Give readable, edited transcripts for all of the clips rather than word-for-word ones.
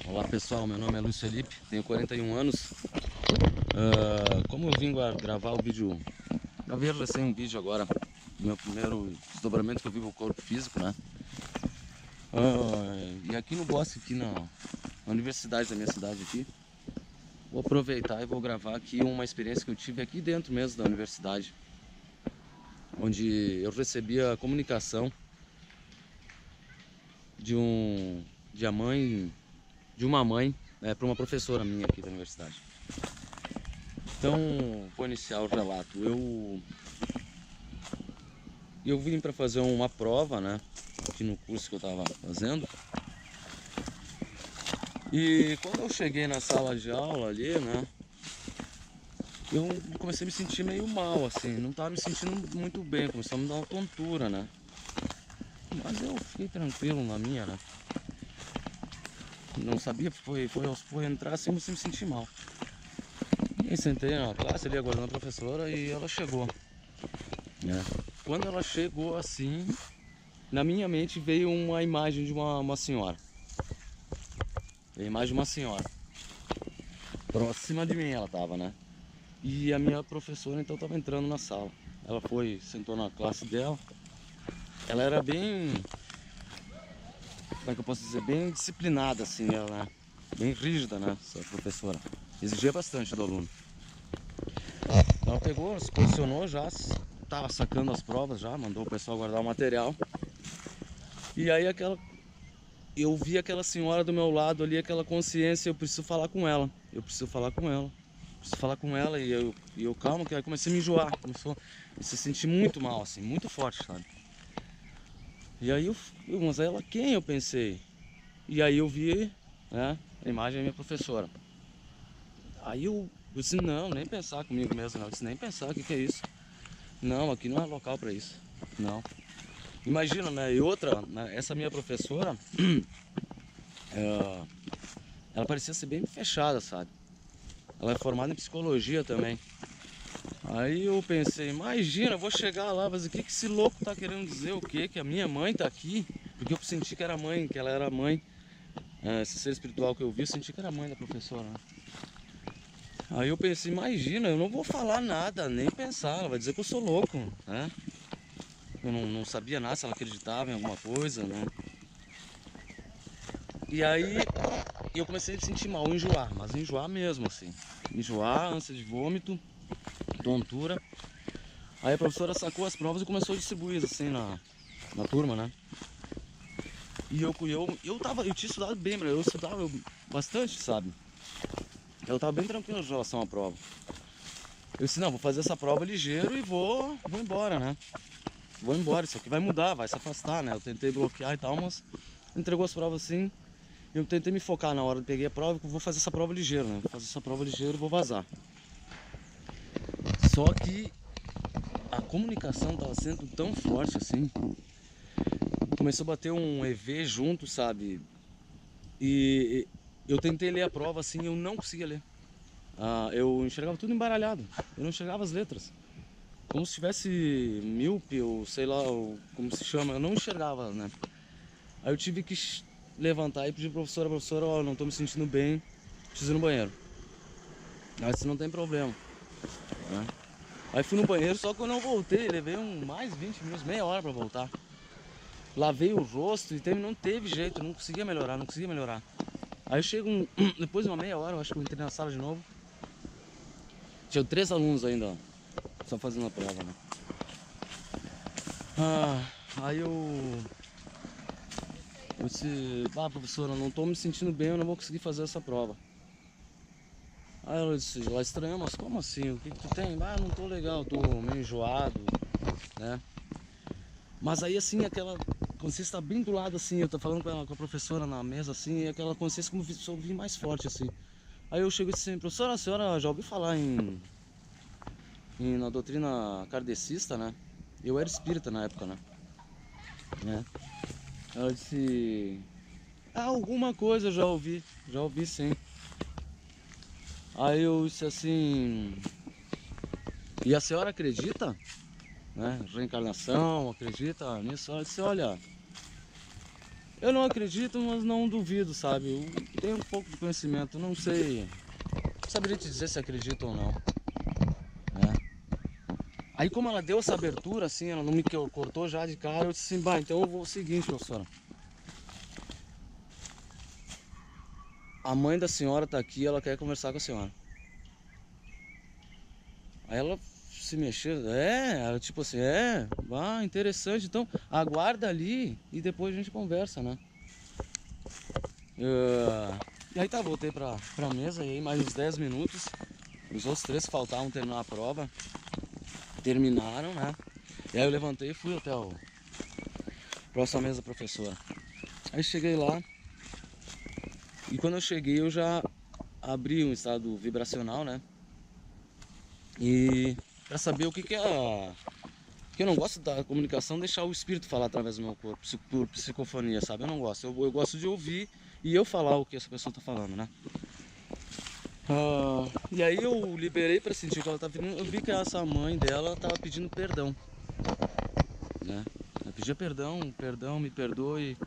Olá pessoal, meu nome é Luiz Felipe, tenho 41 anos. Como eu vim gravar o vídeo, gravei recém um vídeo agora do meu primeiro desdobramento que eu vivo o corpo físico, né? E aqui no bosque, aqui na universidade da minha cidade aqui, vou aproveitar e vou gravar aqui uma experiência que eu tive aqui dentro mesmo da universidade, onde eu recebi a comunicação de uma mãe, né, para uma professora minha aqui da universidade. Então, vou iniciar o relato. Eu vim para fazer uma prova, né, aqui no curso que eu estava fazendo. E quando eu cheguei na sala de aula ali, né, eu comecei a me sentir meio mal, assim, não estava me sentindo muito bem, começou a me dar uma tontura, né. Mas eu fiquei tranquilo na minha, né. Não sabia, foi entrar assim, comecei a me sentir mal. E sentei na classe ali aguardando a professora e ela chegou, né? Quando ela chegou assim, na minha mente veio uma imagem de uma senhora. A imagem de uma senhora. Próxima de mim ela tava, né? E a minha professora então tava entrando na sala. Ela foi, sentou na classe dela. Ela era bem, como é que eu posso dizer, bem disciplinada assim, ela, né? Bem rígida, né? Essa professora. Exigia bastante do aluno. Ela pegou, se posicionou já, estava sacando as provas já, mandou o pessoal guardar o material. E aí eu vi aquela senhora do meu lado ali, aquela consciência, eu preciso falar com ela. Eu preciso falar com ela. Preciso falar com ela e eu calmo, que aí comecei a me enjoar, começou a se sentir muito mal, assim, muito forte, sabe? E aí mas ela quem? Eu pensei. E aí eu vi, né, a imagem da minha professora. Aí eu disse, não, nem pensar comigo mesmo, não. Eu disse, nem pensar, o que é isso? Não, aqui não é local para isso. Não. Imagina, né? E outra, né, essa minha professora, ela parecia ser bem fechada, sabe? Ela é formada em psicologia também. Aí eu pensei, imagina, eu vou chegar lá, mas o que esse louco tá querendo dizer? O quê? Que a minha mãe tá aqui? Porque eu senti que era mãe, que ela era mãe. Esse ser espiritual que eu vi, eu senti que era mãe da professora, né? Aí eu pensei, imagina, eu não vou falar nada, nem pensar, ela vai dizer que eu sou louco, né? Eu não sabia nada se ela acreditava em alguma coisa, né? E aí eu comecei a me sentir mal, enjoar, mas enjoar mesmo, assim. Enjoar, ânsia de vômito, tontura. Aí a professora sacou as provas e começou a distribuir, assim, na turma, né? E eu tinha estudado bem, eu estudava bastante, sabe? Eu tava bem tranquilo em relação à prova. Eu disse, não, vou fazer essa prova ligeiro e vou embora, né? Vou embora, isso aqui vai mudar, vai se afastar, né? Eu tentei bloquear e tal, mas entregou as provas assim. Eu tentei me focar na hora de peguei a prova, que eu vou fazer essa prova ligeiro, né? Vou fazer essa prova ligeiro e vou vazar. Só que a comunicação tava sendo tão forte assim. Começou a bater um EV junto, sabe? E eu tentei ler a prova assim, eu não conseguia ler. Eu enxergava tudo embaralhado, eu não enxergava as letras. Como se tivesse míope ou sei lá, como se chama, eu não enxergava, né? Aí eu tive que levantar e pedir pra professora, ó, não tô me sentindo bem, preciso ir no banheiro. Ela disse, não tem problema, né? Aí fui no banheiro, só que eu não voltei, levei mais 20 minutos, meia hora pra voltar. Lavei o rosto e não teve jeito, não conseguia melhorar, não conseguia melhorar. Aí eu chego, depois de uma meia hora, eu acho que eu entrei na sala de novo. Tinha 3 alunos ainda, ó, só fazendo a prova, né? Aí eu disse, professora, eu não tô me sentindo bem, eu não vou conseguir fazer essa prova. Aí ela disse, ela estranhou, mas como assim? O que tu tem? Não tô legal, tô meio enjoado, né? Mas aí assim, aquela consciência tá bem do lado assim, eu tô falando com a professora na mesa assim, e aquela consciência como se eu vi mais forte assim. Aí eu chego e disse assim, professora, a senhora já ouviu falar na doutrina kardecista, né? Eu era espírita na época, né? Ela disse, alguma coisa eu já ouvi sim. Aí eu disse assim, e a senhora acredita, né? Reencarnação, acredita nisso? Ela disse, olha, Eu não acredito, mas não duvido, sabe? Eu tenho um pouco de conhecimento, não sei, não saberia te dizer se acredito ou não, né? Aí como ela deu essa abertura, assim, ela não me cortou já de cara, eu disse assim, bah, então eu vou o seguinte, professora. A mãe da senhora tá aqui, ela quer conversar com a senhora. Aí ela se mexeu, tipo assim, interessante, então aguarda ali e depois a gente conversa, né? E aí tá, voltei pra mesa e aí mais uns 10 minutos, os outros três que faltavam terminar a prova, terminaram, né? E aí eu levantei e fui até a próxima mesa da professora. Aí cheguei lá e quando eu cheguei eu já abri um estado vibracional, né? E pra saber o que é porque eu não gosto da comunicação deixar o espírito falar através do meu corpo, por psicofonia, sabe? Eu não gosto. Eu gosto de ouvir e eu falar o que essa pessoa tá falando, né? E aí eu liberei pra sentir o que ela tá pedindo. Eu vi que essa mãe dela tava pedindo perdão, né? Ela pedia perdão, perdão, me perdoe,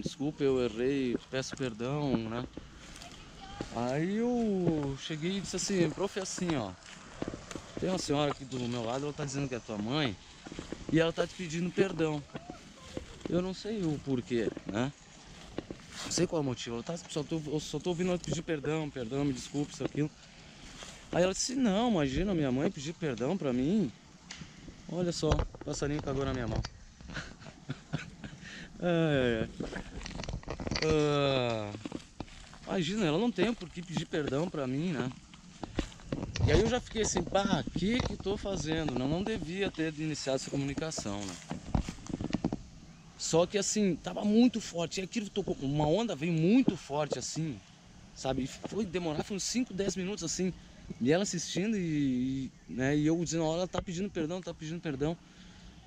desculpa, eu errei, peço perdão, né? Aí eu cheguei e disse assim, prof, assim, ó. Tem uma senhora aqui do meu lado, ela tá dizendo que é tua mãe e ela tá te pedindo perdão. Eu não sei o porquê, né? Não sei qual é o motivo. Eu só tô ouvindo ela pedir perdão, perdão, me desculpe, isso, aquilo. Aí ela disse, não, imagina minha mãe pedir perdão pra mim. Olha só, o passarinho cagou na minha mão. Ah, imagina, ela não tem por que pedir perdão pra mim, né? E aí eu já fiquei assim, pá, o que tô fazendo? Não devia ter iniciado essa comunicação, né? Só que assim, tava muito forte. E aquilo tocou, uma onda veio muito forte assim, sabe? E foi uns 5, 10 minutos assim. E ela assistindo né, e eu dizendo, olha, ela tá pedindo perdão, tá pedindo perdão.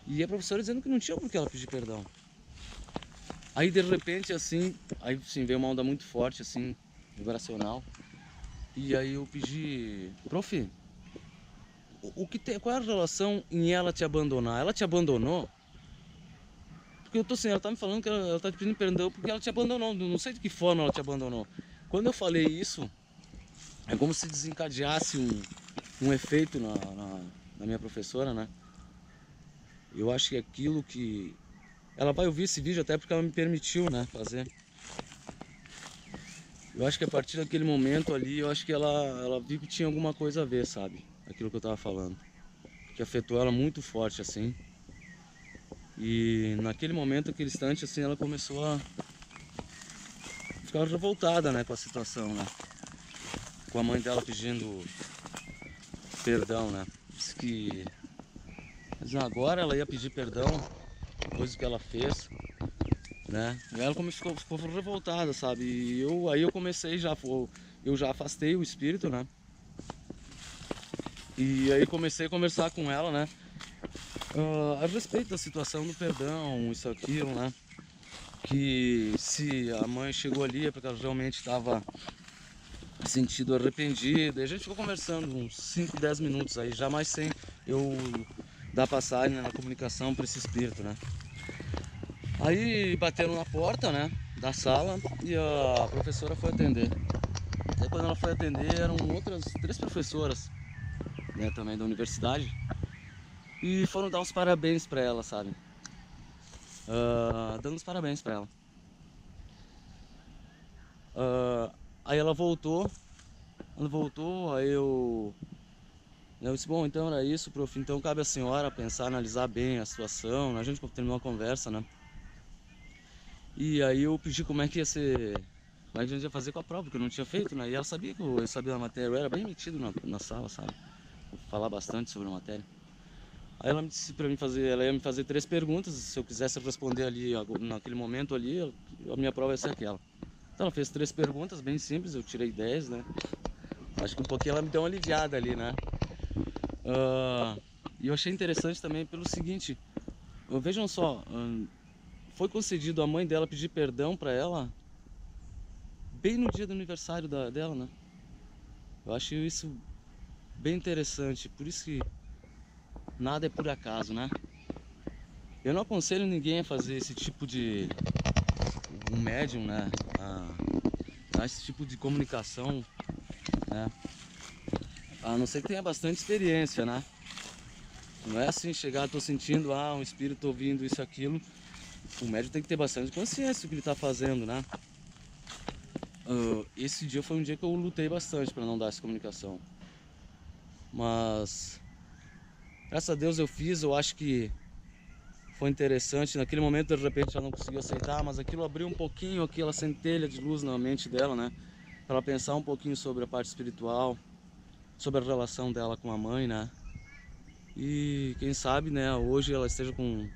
E a professora dizendo que não tinha por que ela pedir perdão. Aí de repente assim, aí sim, veio uma onda muito forte assim, vibracional. E aí eu pedi, prof, qual é a relação em ela te abandonar? Ela te abandonou? Porque eu tô assim, ela tá me falando que ela tá te pedindo perdão porque ela te abandonou. Não sei de que forma ela te abandonou. Quando eu falei isso, é como se desencadeasse um efeito na minha professora, né? Eu acho que aquilo que... Ela vai ouvir esse vídeo até porque ela me permitiu, né, fazer. Eu acho que a partir daquele momento ali, eu acho que ela viu que tinha alguma coisa a ver, sabe? Aquilo que eu tava falando. Que afetou ela muito forte, assim. E naquele momento, aquele instante, assim, ela começou a ficar revoltada, né, com a situação, né? Com a mãe dela pedindo perdão, né? Disse que mas agora ela ia pedir perdão depois do que ela fez, né? E ela ficou revoltada, sabe? E aí eu comecei eu já afastei o espírito, né? E aí comecei a conversar com ela, né? A respeito da situação do perdão, isso, aquilo, né? Que se a mãe chegou ali é porque ela realmente estava sentido arrependida. E a gente ficou conversando uns 5, 10 minutos aí, jamais sem eu dar passagem na comunicação para esse espírito, né? Aí bateram na porta, né, da sala e a professora foi atender. Aí quando ela foi atender eram outras 3 professoras, né, também da universidade. E foram dar uns parabéns pra ela, sabe? Dando uns parabéns pra ela. Aí ela voltou, aí eu disse, bom, então era isso, prof. Então cabe à senhora pensar, analisar bem a situação, né? A gente terminou a conversa, né? E aí eu pedi como é que ia ser, como é que a gente ia fazer com a prova, porque eu não tinha feito, né? E ela sabia que eu sabia da matéria, eu era bem metido na sala, sabe? Eu falar bastante sobre a matéria. Aí ela me disse pra mim ela ia me fazer 3 perguntas, se eu quisesse responder ali, naquele momento ali, a minha prova ia ser aquela. Então ela fez 3 perguntas, bem simples, eu tirei 10, né? Acho que um pouquinho ela me deu uma aliviada ali, né? E eu achei interessante também pelo seguinte, vejam só, foi concedido a mãe dela pedir perdão pra ela bem no dia do aniversário dela, né? Eu acho isso bem interessante, por isso que nada é por acaso, né? Eu não aconselho ninguém a fazer esse tipo de um médium, né, a esse tipo de comunicação, né, a não ser que tenha bastante experiência, né. Não é assim chegar, tô sentindo, um espírito ouvindo isso, aquilo. O médium tem que ter bastante consciência do que ele está fazendo, né. Esse dia foi um dia que eu lutei bastante para não dar essa comunicação. Mas, graças a Deus eu fiz, eu acho que foi interessante. Naquele momento, de repente, ela não conseguiu aceitar, mas aquilo abriu um pouquinho aquela centelha de luz na mente dela, né? Para ela pensar um pouquinho sobre a parte espiritual, sobre a relação dela com a mãe, né? E quem sabe, né, hoje ela esteja com um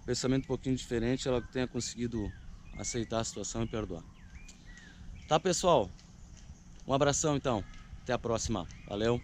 pensamento um pouquinho diferente, ela tenha conseguido aceitar a situação e perdoar. Tá, pessoal? Um abração, então. Até a próxima. Valeu!